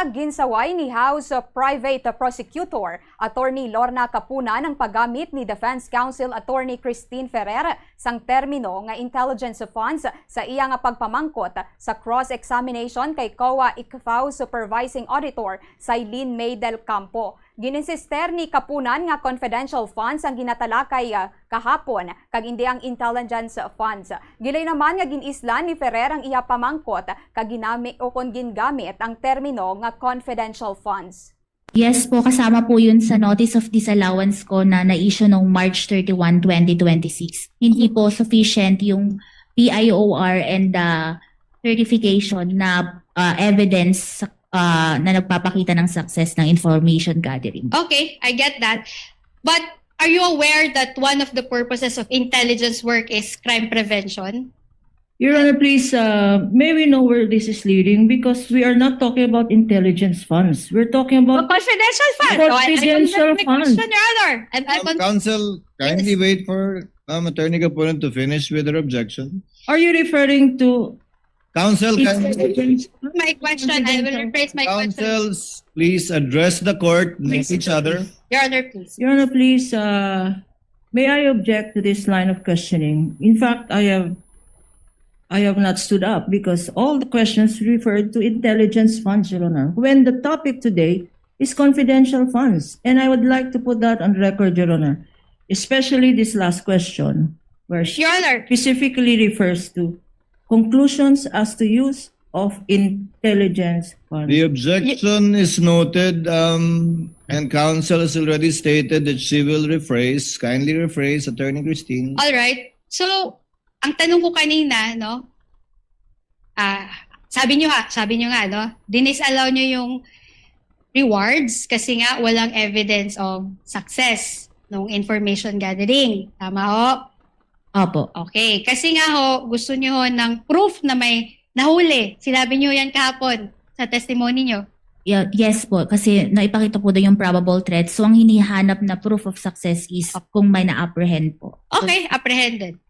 Ginsaway ni House Private Prosecutor Attorney Lorna Capuna ng paggamit ni Defense Counsel Attorney Christine Ferrer sang termino nga intelligence funds sa iya nga pagpamangkot sa cross-examination kay COA ICFAO Supervising Auditor Sailin May del Campo. Gininsister ni Capunan nga confidential funds ang ginatalakay kahapon kag hindi ang intelligence funds. Gilay naman nga ginislan ni Ferrer ang iya pamangkot kag ginamit o kon gingamit ang termino nga confidential funds. Yes po, kasama po yun sa notice of disallowance ko na na-issue noong March 31, 2026. Hindi po sufficient yung PIOR and certification na evidence na nagpapakita ng success ng information gathering. Okay, I get that. But are you aware that one of the purposes of intelligence work is crime prevention? Your Honor, please, may we know where this is leading? Because we are not talking about intelligence funds. We're talking about Confidential fund. Confidential funds. Question, Your Honor. Counsel, kindly wait for Attorney Capunan to finish with her objection. Are you referring to Counsel, intelligence? My question, I will rephrase my question. counsels, please address the court, not each other. Your Honor, please. Your Honor, please, may I object to this line of questioning? In fact, I have not stood up because all the questions referred to intelligence funds, Your Honor, when the topic today is confidential funds. And I would like to put that on record, Your Honor, especially this last question, where she Your Honor. specifically refers to conclusions as to use of intelligence funds. The objection is noted, and counsel has already stated that she will rephrase, kindly rephrase, Attorney Christine. All right. So, ang tanong ko kanina, no? Sabi nyo nga, no? Dinisallow nyo yung rewards kasi nga walang evidence of success ng information gathering. Tama ho? Opo. Okay. Kasi nga ho, gusto nyo ho ng proof na may nahuli. Sinabi nyo yan kahapon sa testimony nyo. Yes po, kasi naipakita po doon yung probable threat. So ang hinihanap na proof of success is kung may na-apprehend po. Okay, apprehended.